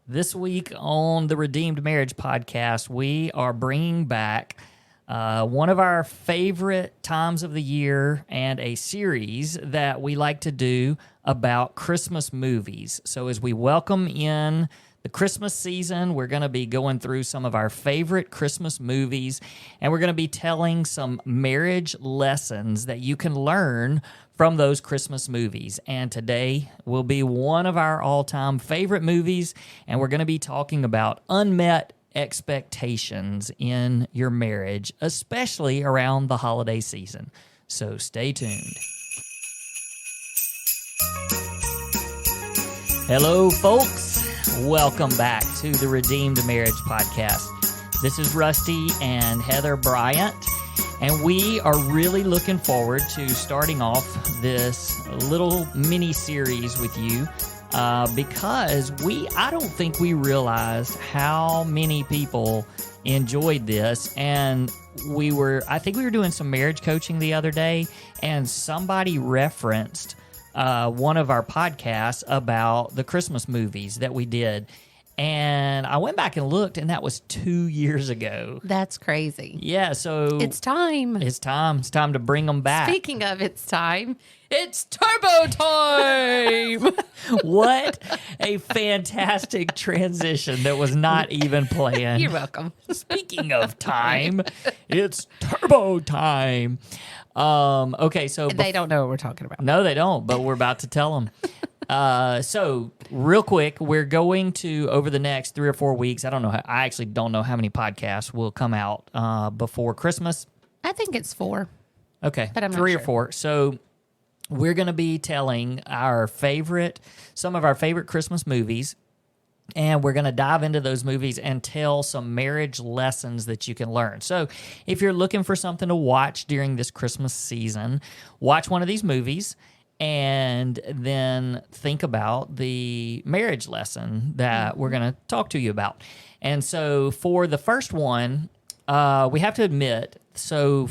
This week on the Redeemed Marriage Podcast, we are bringing back one of our favorite times of the year and a series that we like to do about Christmas movies. So as we welcome in the Christmas season, we're going to be going through some of our favorite Christmas movies, and we're going to be telling some marriage lessons that you can learn from those Christmas movies. And today will be one of our all-time favorite movies, and we're going to be talking about unmet expectations in your marriage, especially around the holiday season. So stay tuned. Hello, folks. Welcome back to the Redeemed Marriage Podcast. This is Rusty and Heather Bryant, and we are really looking forward to starting off this little mini-series with you because I don't think we realized how many people enjoyed this. And I think we were doing some marriage coaching the other day, and somebody referenced one of our podcasts about the Christmas movies that we did. And I went back and looked, and that was 2 years ago. That's crazy. Yeah, so... It's time. It's time. It's time to bring them back. Speaking of it's time, it's turbo time! What a fantastic transition that was not even planned. You're welcome. Speaking of time, it's turbo time. Okay, so... They don't know what we're talking about. No, they don't, but we're about to tell them. So real quick, we're going to, over the next 3 or 4 weeks, I actually don't know how many podcasts will come out before Christmas. I think it's 4. Okay, but I'm not 3 or sure. 4. So we're going to be telling some of our favorite Christmas movies, and we're going to dive into those movies and tell some marriage lessons that you can learn. So if you're looking for something to watch during this Christmas season, watch one of these movies and then think about the marriage lesson that we're going to talk to you about. And so for the first one, we have to admit, 2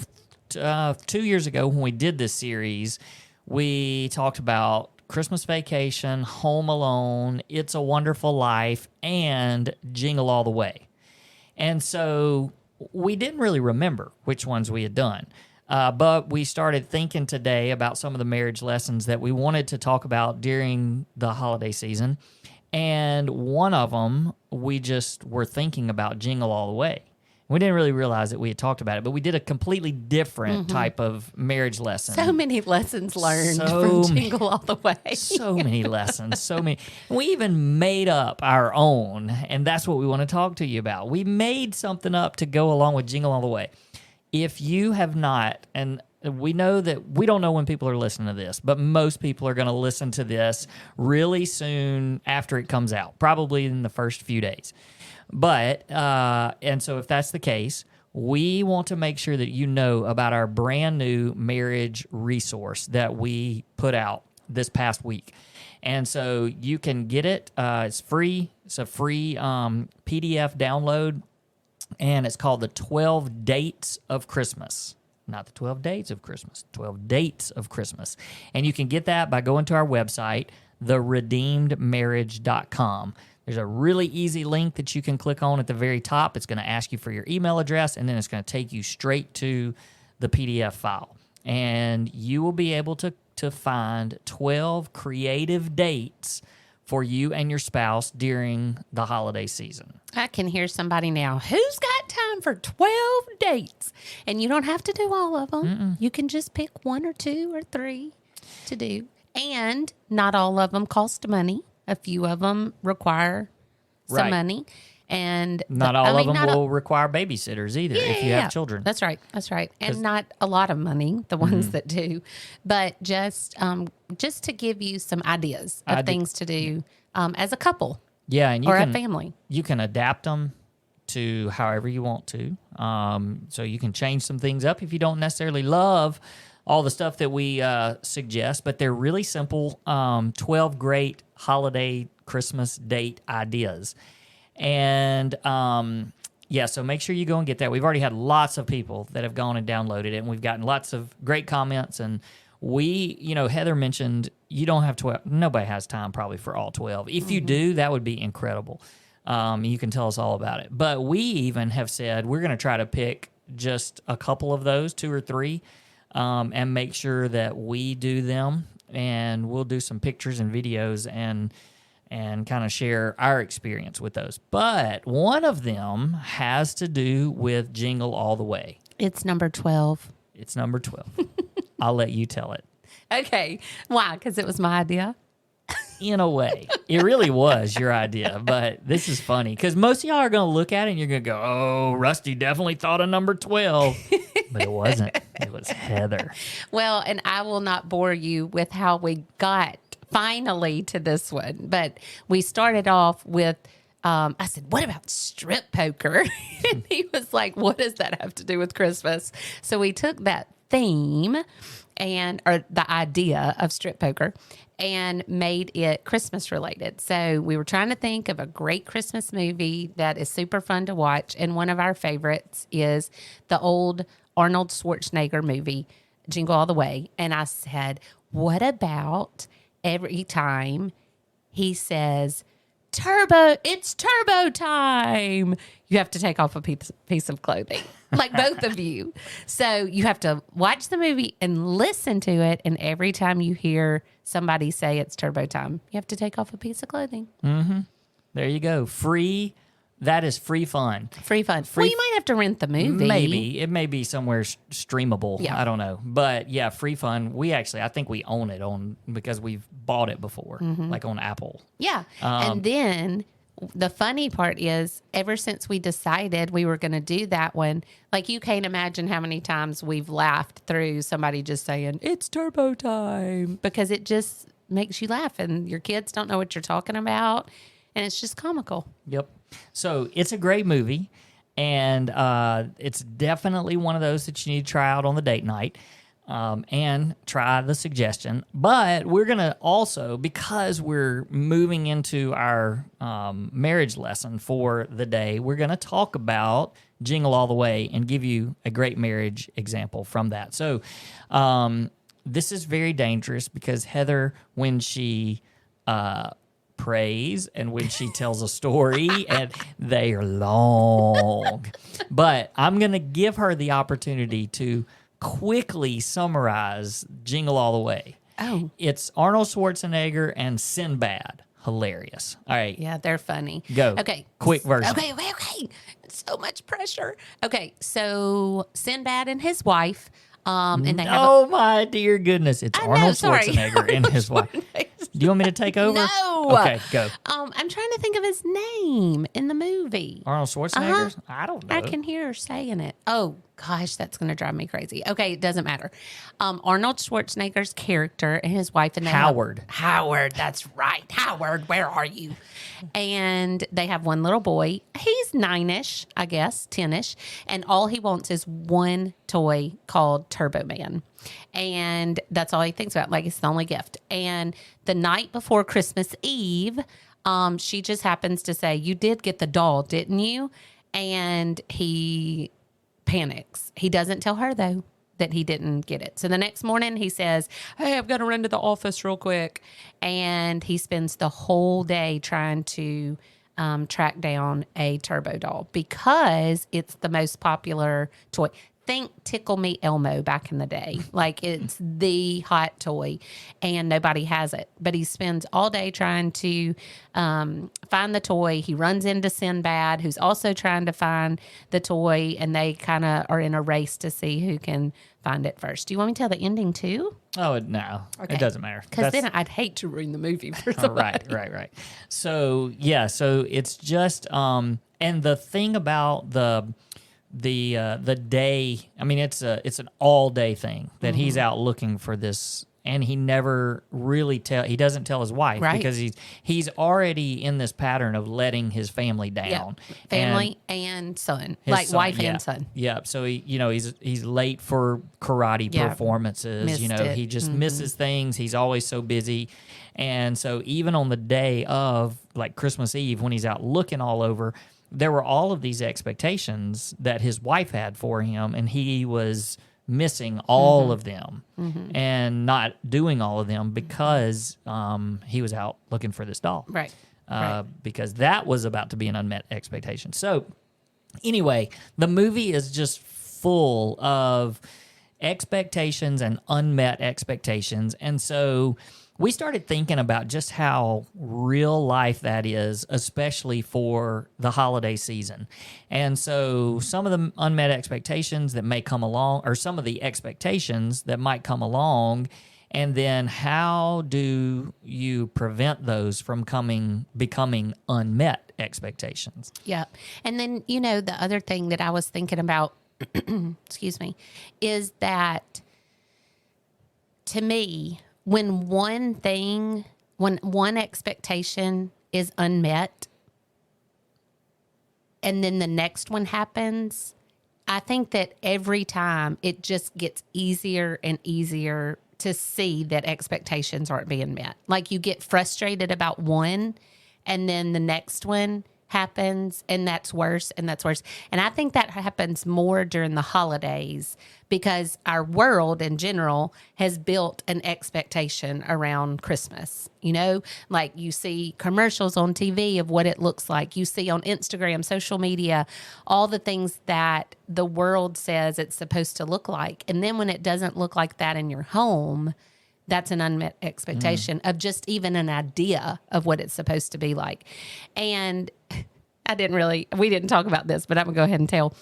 years ago when we did this series, we talked about Christmas Vacation, Home Alone, It's a Wonderful Life, and Jingle All the Way. And so we didn't really remember which ones we had done. But we started thinking today about some of the marriage lessons that we wanted to talk about during the holiday season. And one of them, we just were thinking about Jingle All the Way. We didn't really realize that we had talked about it, but we did a completely different type of marriage lesson. So many lessons learned from Jingle All the Way. So many lessons, so many. We even made up our own, and that's what we want to talk to you about. We made something up to go along with Jingle All the Way. If you have not, and we know that we don't know when people are listening to this, but most people are going to listen to this really soon after it comes out, probably in the first few days. But, and so if that's the case, we want to make sure that you know about our brand new marriage resource that we put out this past week. And so you can get it. It's free. It's a free PDF download. And it's called the 12 Dates of Christmas. Not the 12 Days of Christmas, 12 Dates of Christmas. And you can get that by going to our website, theredeemedmarriage.com. There's a really easy link that you can click on at the very top. It's going to ask you for your email address, and then it's going to take you straight to the PDF file. And you will be able to find 12 creative dates for you and your spouse during the holiday season. I can hear somebody now. Who's got time for 12 dates? And you don't have to do all of them. Mm-mm. You can just pick 1 or 2 or 3 to do. And not all of them cost money. A few of them require some money. And not all of them will require babysitters either if you have children. That's right. That's right. And not a lot of money, the ones that do. But just to give you some ideas of things to do as a couple and a family. You can adapt them to however you want to. So you can change some things up if you don't necessarily love all the stuff that we suggest. But they're really simple 12 great holiday Christmas date ideas. And so make sure you go and get that. We've already had lots of people that have gone and downloaded it, and we've gotten lots of great comments. And Heather mentioned you don't have 12. Nobody has time probably for all 12. If you do, that would be incredible. You can tell us all about it. But we even have said we're going to try to pick just a couple of those, 2 or 3, and make sure that we do them. And we'll do some pictures and videos and kind of share our experience with those. But one of them has to do with Jingle All the Way. It's number 12. It's number 12. I'll let you tell it. Okay. Why? Because it was my idea. In a way, it really was your idea, but this is funny because most of y'all are going to look at it and you're going to go, oh, Rusty definitely thought of number 12, but it wasn't. It was Heather. Well, and I will not bore you with how we got finally to this one, but we started off with, I said, what about strip poker? And he was like, what does that have to do with Christmas? So we took that theme or the idea of strip poker and made it Christmas related. So we were trying to think of a great Christmas movie that is super fun to watch. And one of our favorites is the old Arnold Schwarzenegger movie, Jingle All the Way. And I said, what about every time he says, it's turbo time, you have to take off a piece of clothing, like both of you. So you have to watch the movie and listen to it. And every time you hear somebody say it's turbo time, you have to take off a piece of clothing. Mm-hmm. There you go. Free. That is free fun. Free fun. Well, you might have to rent the movie. Maybe. It may be somewhere streamable. Yeah. I don't know. But yeah, free fun. I think we own it because we've bought it before, like on Apple. Yeah. And then the funny part is, ever since we decided we were going to do that one, like you can't imagine how many times we've laughed through somebody just saying, it's turbo time, because it just makes you laugh and your kids don't know what you're talking about. And it's just comical. Yep. So it's a great movie, and it's definitely one of those that you need to try out on the date night and try the suggestion. But we're going to also, because we're moving into our marriage lesson for the day, we're going to talk about Jingle All the Way and give you a great marriage example from that. So this is very dangerous because Heather, when she praise and when she tells a story, and they are long, but I'm going to give her the opportunity to quickly summarize Jingle All the Way. Oh. It's Arnold Schwarzenegger and Sinbad. Hilarious. All right. Yeah, they're funny. Go. Okay. Quick version. Okay. So much pressure. Okay, so Sinbad and his wife, and they have Oh, my dear goodness. It's Arnold sorry. Schwarzenegger and his wife. Do you want me to take over? No. Okay, go. I'm trying to think of his name in the movie. Arnold Schwarzenegger? I don't know. I can hear her saying it. Oh, gosh, that's going to drive me crazy. Okay, it doesn't matter. Arnold Schwarzenegger's character and his wife. And Howard. Howard, that's right. Howard, where are you? And they have one little boy. He's 9-ish, I guess, 10-ish. And all he wants is one toy called Turbo Man. And that's all he thinks about. Like, it's the only gift. And the night before Christmas Eve, she just happens to say, you did get the doll, didn't you? And he panics. He doesn't tell her, though, that he didn't get it. So the next morning he says, hey, I've got to run to the office real quick. And he spends the whole day trying to track down a turbo doll because it's the most popular toy. Think Tickle Me Elmo back in the day. Like, it's the hot toy and nobody has it. But he spends all day trying to find the toy. He runs into Sinbad, who's also trying to find the toy, and they kind of are in a race to see who can find it first. Do you want me to tell the ending too? Oh, no. Okay. It doesn't matter. Because then I'd hate to ruin the movie for somebody. Right. So, yeah, so it's just, and the thing about the day, I mean, it's an all day thing that he's out looking for this, and he never really he doesn't tell his wife, right, because he's already in this pattern of letting his family down. Yeah. Family and son, like son, wife yeah. and son. Yeah. So he's late for karate performances. Missed it. He just misses things. He's always so busy. And so even on the day of like Christmas Eve, when he's out looking all over, there were all of these expectations that his wife had for him, and he was missing all of them and not doing all of them because he was out looking for this doll. Right. Right. because that was about to be an unmet expectation. So anyway, the movie is just full of expectations and unmet expectations. And so we started thinking about just how real life that is, especially for the holiday season. And so some of the unmet expectations that may come along, or some of the expectations that might come along, and then how do you prevent those from becoming unmet expectations? Yeah. And then, the other thing that I was thinking about, excuse me, is that to me, when one expectation is unmet and then the next one happens, I think that every time it just gets easier and easier to see that expectations aren't being met. Like you get frustrated about one and then the next one happens and that's worse and that's worse. And I think that happens more during the holidays because our world in general has built an expectation around Christmas. Like you see commercials on TV of what it looks like. You see on Instagram, social media, all the things that the world says it's supposed to look like. And then when it doesn't look like that in your home, that's an unmet expectation of just even an idea of what it's supposed to be like. And we didn't talk about this, but I'm gonna go ahead and tell.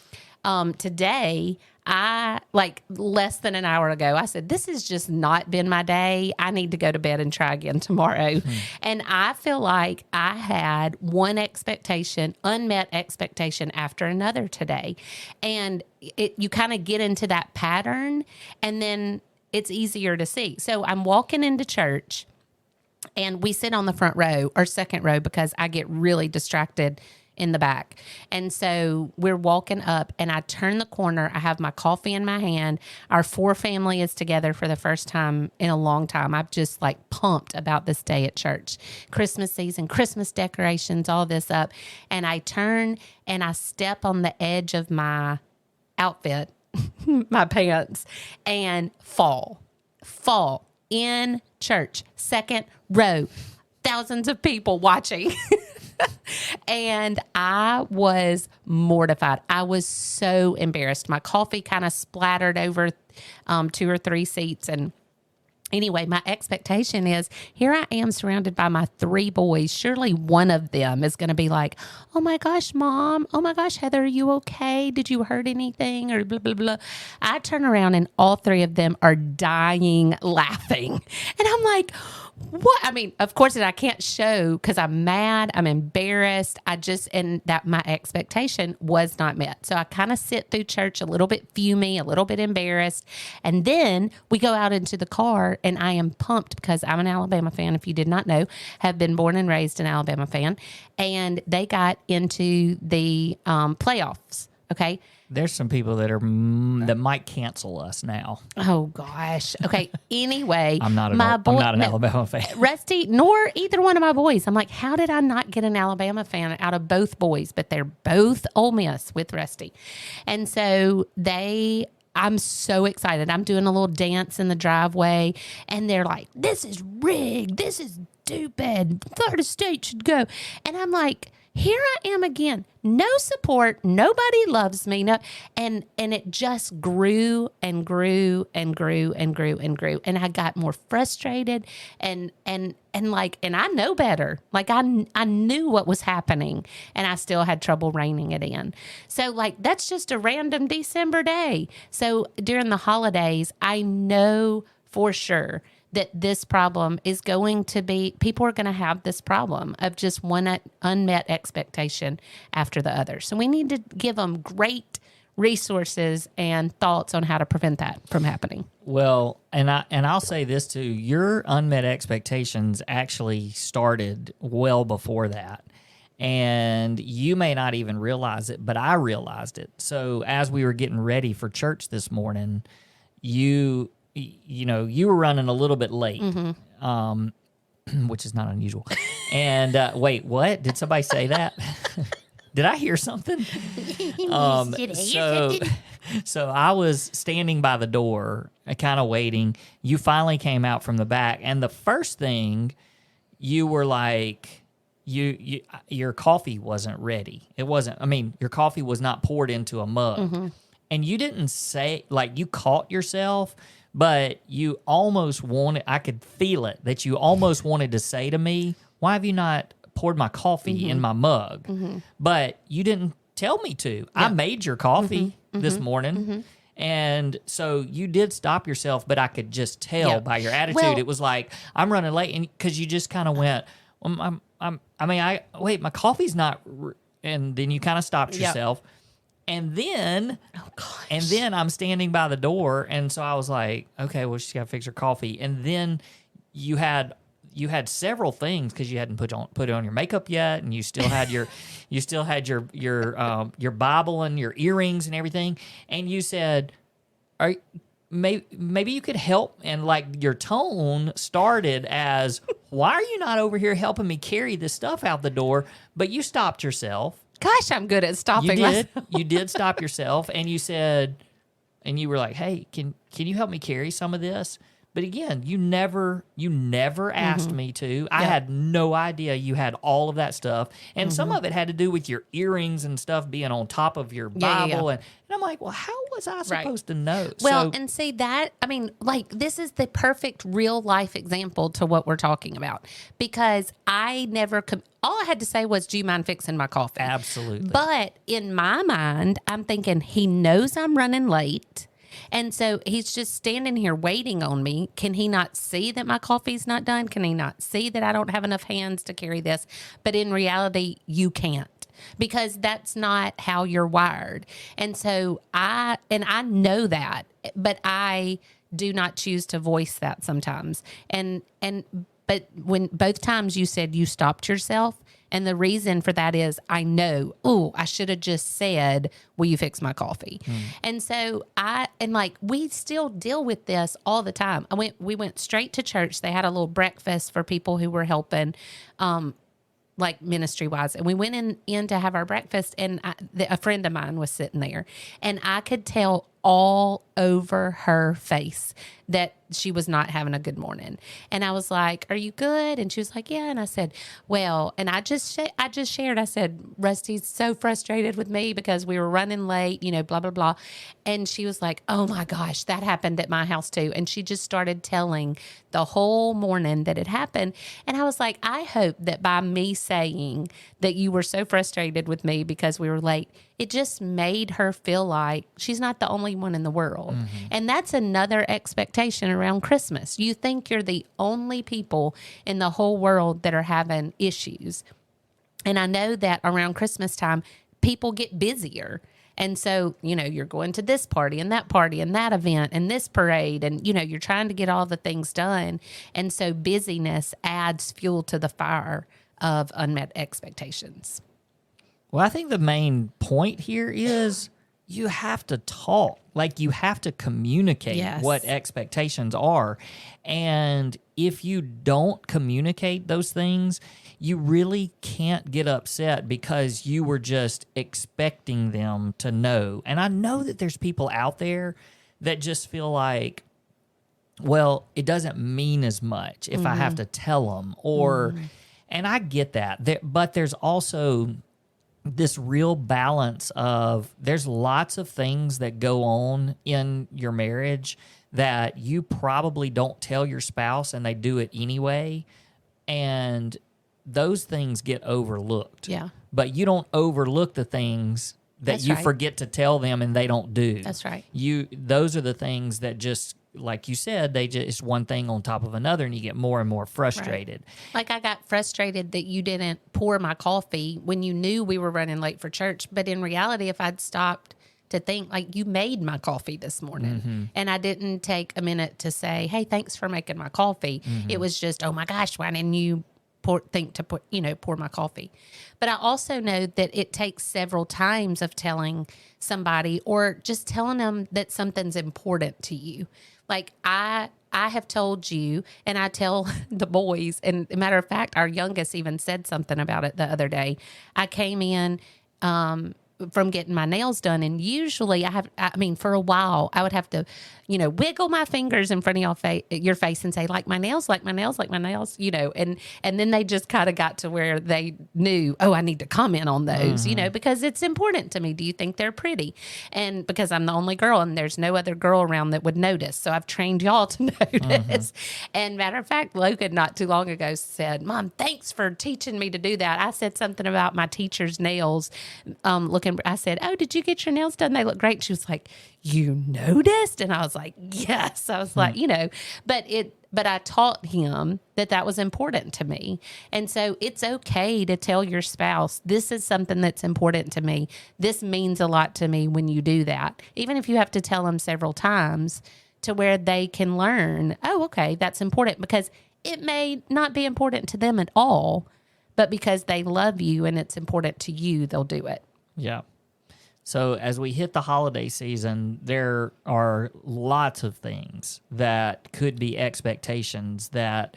Today, less than an hour ago, I said, this has just not been my day. I need to go to bed and try again tomorrow. And I feel like I had one unmet expectation after another today. And you kind of get into that pattern and then it's easier to see. So I'm walking into church and we sit on the front row or second row because I get really distracted in the back. And so we're walking up and I turn the corner. I have my coffee in my hand. Our 4 family is together for the first time in a long time. I'm just pumped about this day at church. Christmas season, Christmas decorations, all this up. And I turn and I step on the edge of my outfit, my pants, and fall in church, second row, thousands of people watching. And I was mortified. I was so embarrassed. My coffee kind of splattered over 2 or 3 seats. And anyway, my expectation is here I am surrounded by my 3 boys. Surely one of them is going to be like, oh my gosh, Mom. Oh my gosh, Heather, are you okay? Did you hurt anything? Or blah, blah, blah. I turn around and all 3 of them are dying laughing. And I'm like, what? I mean, of course, I can't show because I'm mad. I'm embarrassed. And that my expectation was not met. So I kind of sit through church a little bit fuming, a little bit embarrassed. And then we go out into the car and I am pumped because I'm an Alabama fan. If you did not know, have been born and raised an Alabama fan. And they got into the playoffs. Okay. There's some people that might cancel us now. Oh gosh. Okay. Anyway, I'm not an Alabama fan. Rusty, nor either one of my boys. I'm like, how did I not get an Alabama fan out of both boys? But they're both Ole Miss with Rusty, and so I'm so excited. I'm doing a little dance in the driveway, and they're like, "This is rigged. This is stupid. Florida State should go." And I'm like, here I am again. No support. Nobody loves me. No, and it just grew and grew and grew and grew and grew. And I got more frustrated and I know better. Like I knew what was happening and I still had trouble reining it in. So that's just a random December day. So during the holidays, I know for sure that this problem is going to be, people are going to have this problem of just one unmet expectation after the other. So we need to give them great resources and thoughts on how to prevent that from happening. Well, and I'll say this too, your unmet expectations actually started well before that. And you may not even realize it, but I realized it. So as we were getting ready for church this morning, you were running a little bit late, which is not unusual. And wait, what? Did somebody say that? Did I hear something? So I was standing by the door, kind of waiting. You finally came out from the back. And the first thing you were like, your coffee wasn't ready. It wasn't. I mean, your coffee was not poured into a mug, and you didn't say, like, you caught yourself, but you almost wanted. I could feel it that you almost wanted to say to me, "Why have you not poured my coffee in my mug?" But you didn't tell me to. I made your coffee this morning. And so you did stop yourself, but I could just tell by your attitude. Well, it was like, I'm running late, and because you just kind of went, well, wait, my coffee's not, and then you kind of stopped yourself. And then, I'm standing by the door, and so I was like, okay, well, she's got to fix her coffee. And then you had several things because you hadn't put it on your makeup yet, and you still had your your Bible and your earrings and everything. And you said, maybe you could help. And like your tone started as, why are you not over here helping me carry this stuff out the door? But you stopped yourself. Gosh, I'm good at stopping myself. You did stop yourself, and you said, and you were like, hey, can you help me carry some of this? But again, you never asked me to. I had no idea you had all of that stuff. And some of it had to do with your earrings and stuff being on top of your Bible. And I'm like, well, how was I supposed to know? Well, and see that, I mean, like, this is the perfect real life example to what we're talking about. Because I never, all I had to say was, do you mind fixing my coffee? Absolutely. But in my mind, I'm thinking, he knows I'm running late. And so he's just standing here waiting on me. Can he not see that my coffee's not done? Can he not see that I don't have enough hands to carry this? But in reality, you can't, because that's not how you're wired. And so I know that, but I do not choose to voice that sometimes. But when both times you said you stopped yourself, and the reason for that is I know, I should have just said, will you fix my coffee? And so we still deal with this all the time. We went straight to church. They had a little breakfast for people who were helping, like ministry wise. And we went in to have our breakfast, and a friend of mine was sitting there, and I could tell all over her face that she was not having a good morning. And I was like, are you good? And she was like, yeah. And I said, well, and I just shared, I said, Rusty's so frustrated with me because we were running late, blah, blah, blah. And she was like, oh my gosh, that happened at my house too. And she just started telling the whole morning that it happened. And I was like, I hope that by me saying that you were so frustrated with me because we were late, it just made her feel like she's not the only one in the world. And that's another expectation around Christmas. You think you're the only people in the whole world that are having issues. And I know that around Christmas time, people get busier. And so, you're going to this party and that event and this parade, and, you're trying to get all the things done. And so busyness adds fuel to the fire of unmet expectations. Well, I think the main point here is you have to talk. Like, you have to communicate what expectations are. And if you don't communicate those things, you really can't get upset because you were just expecting them to know. And I know that there's people out there that just feel like, well, it doesn't mean as much if I have to tell them. And I get that. But there's also this real balance of, there's lots of things that go on in your marriage that you probably don't tell your spouse, and they do it anyway. And those things get overlooked. Yeah. But you don't overlook the things that you forget to tell them and they don't do. That's right. Those are the things that just, like you said, it's one thing on top of another, and you get more and more frustrated. Right. Like, I got frustrated that you didn't pour my coffee when you knew we were running late for church. But in reality, if I'd stopped to think, like, you made my coffee this morning, and I didn't take a minute to say, hey, thanks for making my coffee. It was just, oh my gosh, why didn't you pour my coffee? But I also know that it takes several times of telling somebody, or just telling them that something's important to you. Like, I have told you, and I tell the boys, and a matter of fact, our youngest even said something about it the other day. I came in, from getting my nails done. And usually for a while, I would have to, wiggle my fingers in front of your face and say, like my nails, and then they just kind of got to where they knew, oh, I need to comment on those, because it's important to me. Do you think they're pretty? And because I'm the only girl and there's no other girl around that would notice. So I've trained y'all to notice. And matter of fact, Logan not too long ago said, Mom, thanks for teaching me to do that. I said something about my teacher's nails. I said, oh, did you get your nails done? They look great. She was like, you noticed? And I was like, yes. I was like, but I taught him that was important to me. And so it's okay to tell your spouse, this is something that's important to me. This means a lot to me when you do that. Even if you have to tell them several times to where they can learn, oh, okay, that's important, because it may not be important to them at all, but because they love you and it's important to you, they'll do it. Yeah. So as we hit the holiday season, there are lots of things that could be expectations that,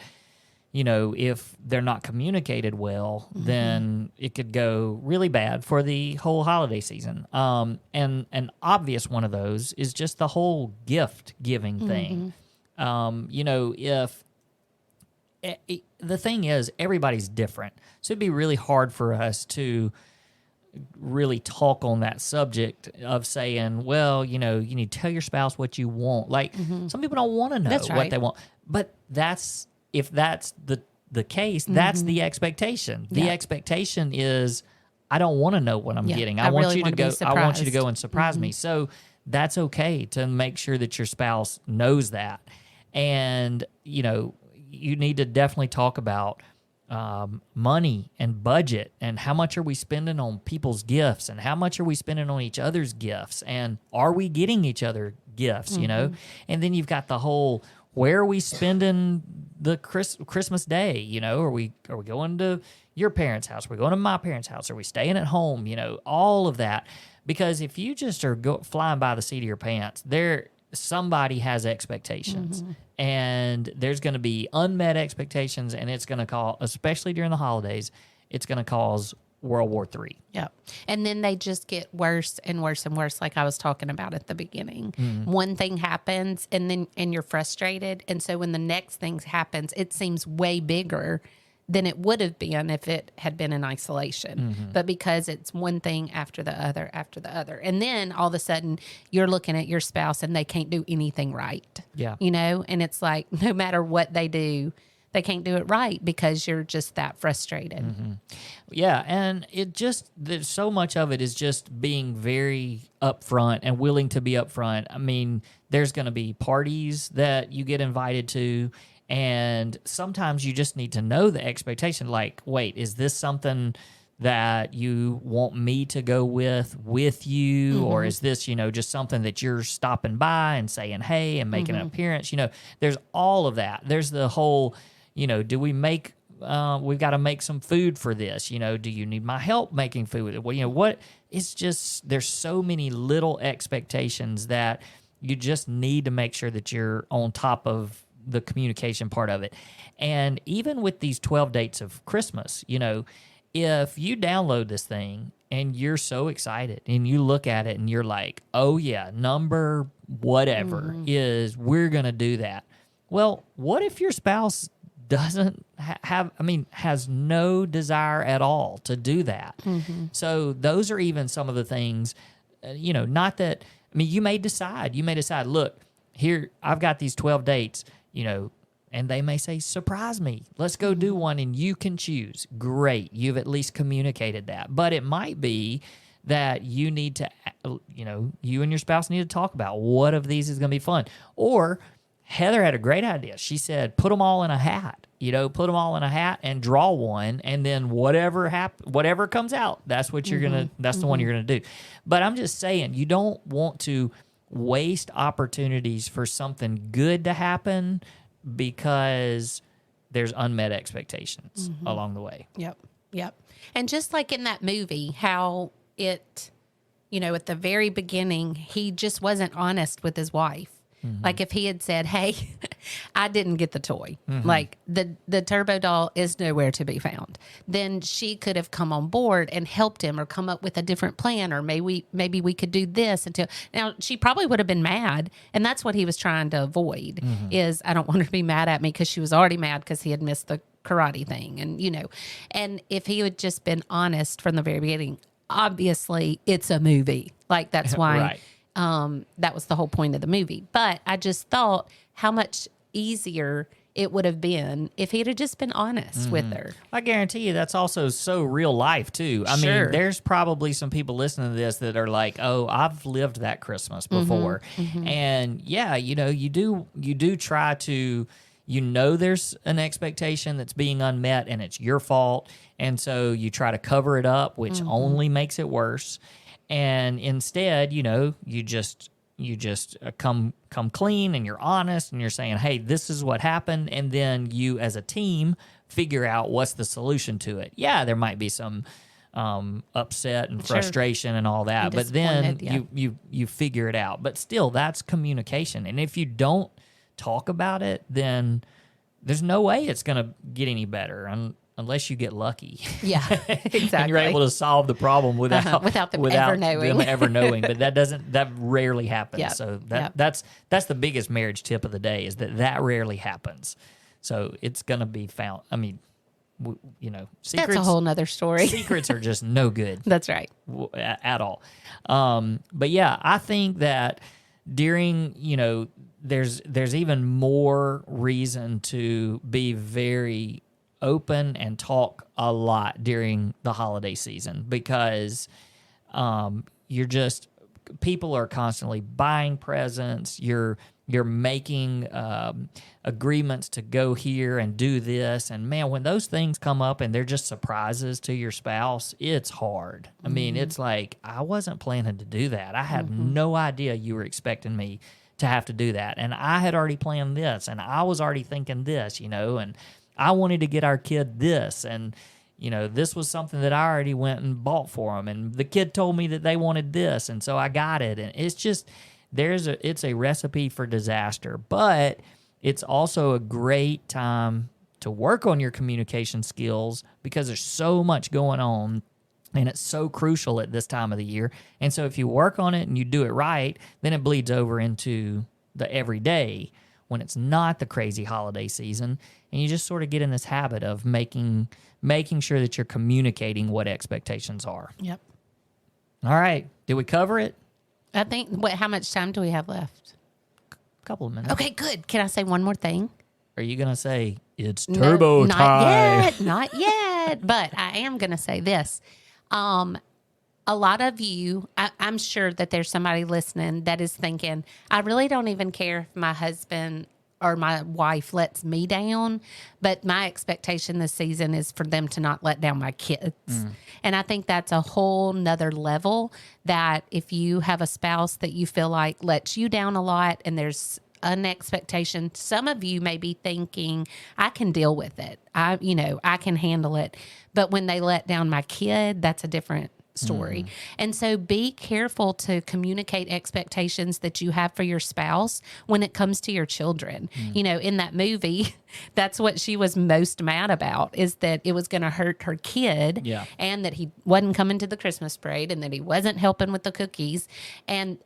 if they're not communicated well, then it could go really bad for the whole holiday season. And an obvious one of those is just the whole gift giving thing. If the thing is, everybody's different. So it'd be really hard for us to really talk on that subject of saying, well, you need to tell your spouse what you want. Like some people don't want to know what they want, but if that's the case, that's the expectation. The expectation is, I don't want to know what I'm getting. I want you to go. I want you to go and surprise me. So that's okay to make sure that your spouse knows that. And, you need to definitely talk about money and budget and how much are we spending on people's gifts and how much are we spending on each other's gifts and are we getting each other gifts, and then you've got the whole, where are we spending the Christmas day, are we going to your parents' house, are we going to my parents' house, are we staying at home, all of that, because if you just are flying by the seat of your pants, somebody has expectations and there's going to be unmet expectations, and it's going to cause, especially during the holidays, it's going to cause World War III. Yeah. And then they just get worse and worse and worse, like I was talking about at the beginning. One thing happens and you're frustrated. And so when the next thing happens, it seems way bigger than it would have been if it had been in isolation. But because it's one thing after the other, and then all of a sudden you're looking at your spouse and they can't do anything right. Yeah. And it's like, no matter what they do, they can't do it right because you're just that frustrated. Yeah. And there's so much of it is just being very upfront and willing to be upfront. I mean, there's going to be parties that you get invited to, and sometimes you just need to know the expectation. Like, wait, is this something that you want me to go with you? Or is this, just something that you're stopping by and saying, hey, and making an appearance? There's all of that. There's the whole, do we make, we've got to make some food for this. Do you need my help making food? Well, what? It's just, there's so many little expectations that you just need to make sure that you're on top of the communication part of it. And even with these 12 dates of Christmas, if you download this thing and you're so excited and you look at it and you're like, oh yeah, number whatever is, we're going to do that. Well, what if your spouse doesn't has no desire at all to do that? So those are even some of the things, not that, you may decide, look, here, I've got these 12 dates, and they may say, surprise me, let's go do one and you can choose. Great. You've at least communicated that. But it might be that you need to, you and your spouse need to talk about what of these is going to be fun. Or Heather had a great idea. She said, put them all in a hat, put them all in a hat and draw one. And then whatever comes out, that's what you're going to, that's the one you're going to do. But I'm just saying, you don't want to waste opportunities for something good to happen because there's unmet expectations along the way. Yep. And just like in that movie, how it, at the very beginning, he just wasn't honest with his wife. Like if he had said, hey, I didn't get the toy. Like the turbo doll is nowhere to be found. Then she could have come on board and helped him or come up with a different plan, or maybe we could do this until now. She probably would have been mad. And that's what he was trying to avoid is I don't want her to be mad at me because she was already mad because he had missed the karate thing. And, and if he had just been honest from the very beginning, obviously it's a movie. Like that's why Right. that was the whole point of the movie. But I just thought how much easier it would have been if he'd have just been honest with her. I guarantee you that's also so real life too. I Sure. mean, there's probably some people listening to this that are like, "Oh, I've lived that Christmas before." And yeah, you do try to there's an expectation that's being unmet and it's your fault, and so you try to cover it up, which only makes it worse. And instead, you just come clean and you're honest and you're saying, hey, this is what happened. And then you as a team figure out what's the solution to it. Yeah, there might be some upset and frustration and all that, but then you figure it out. But still, that's communication. And if you don't talk about it, then there's no way it's going to get any better unless you get lucky. Yeah, exactly. And you're able to solve the problem without them ever knowing. them ever knowing. But that rarely happens. Yep. So that's the biggest marriage tip of the day is that rarely happens. So it's going to be found. I mean, secrets. That's a whole nother story. Secrets are just no good. That's right. At all. But yeah, I think that during, there's even more reason to be very open and talk a lot during the holiday season because people are constantly buying presents. You're making agreements to go here and do this. And man, when those things come up and they're just surprises to your spouse, it's hard. I mean, it's like, I wasn't planning to do that. I had no idea you were expecting me to have to do that. And I had already planned this and I was already thinking this, and I wanted to get our kid this. And, this was something that I already went and bought for them. And the kid told me that they wanted this. And so I got it. And it's just, it's a recipe for disaster, but it's also a great time to work on your communication skills because there's so much going on and it's so crucial at this time of the year. And so if you work on it and you do it right, then it bleeds over into the everyday when it's not the crazy holiday season. And you just sort of get in this habit of making sure that you're communicating what expectations are. Yep. All right. Did we cover it? I think, how much time do we have left? A couple of minutes. Okay, good. Can I say one more thing? Are you going to say it's turbo time? Not yet. But I am going to say this. A lot of you, I'm sure that there's somebody listening that is thinking, I really don't even care if my husband or my wife lets me down, but my expectation this season is for them to not let down my kids. And I think that's a whole nother level that if you have a spouse that you feel like lets you down a lot and there's an expectation, some of you may be thinking, I can deal with it. I can handle it. But when they let down my kid, that's a different story. And so be careful to communicate expectations that you have for your spouse when it comes to your children. In that movie, that's what she was most mad about, is that it was going to hurt her kid and that he wasn't coming to the Christmas parade and that he wasn't helping with the cookies. And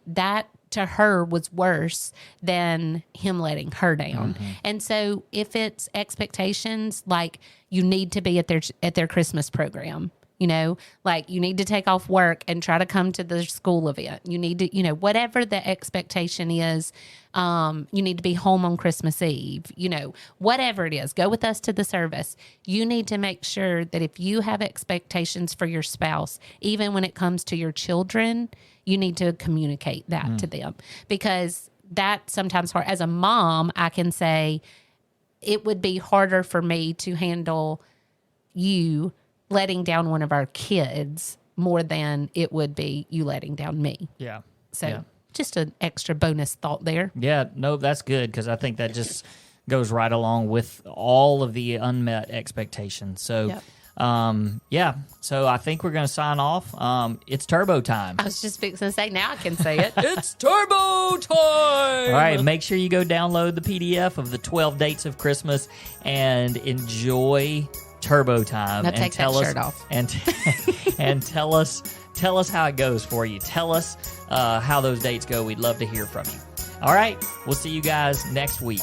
that to her was worse than him letting her down. And so if it's expectations like you need to be at their Christmas program, like you need to take off work and try to come to the school event. You need to, whatever the expectation is, you need to be home on Christmas Eve, whatever it is, go with us to the service. You need to make sure that if you have expectations for your spouse, even when it comes to your children, you need to communicate that to them, because that sometimes hard. As a mom, I can say it would be harder for me to handle you letting down one of our kids more than it would be you letting down me. Yeah. So just an extra bonus thought there. Yeah, no, that's good because I think that just goes right along with all of the unmet expectations. So Yeah, so I think we're going to sign off. It's turbo time. I was just fixing to say, now I can say it. It's turbo time! All right, make sure you go download the PDF of the 12 Dates of Christmas and enjoy turbo time. Now and take tell that us, shirt off. And tell us how it goes for you. Tell us how those dates go. We'd love to hear from you. All right, we'll see you guys next week.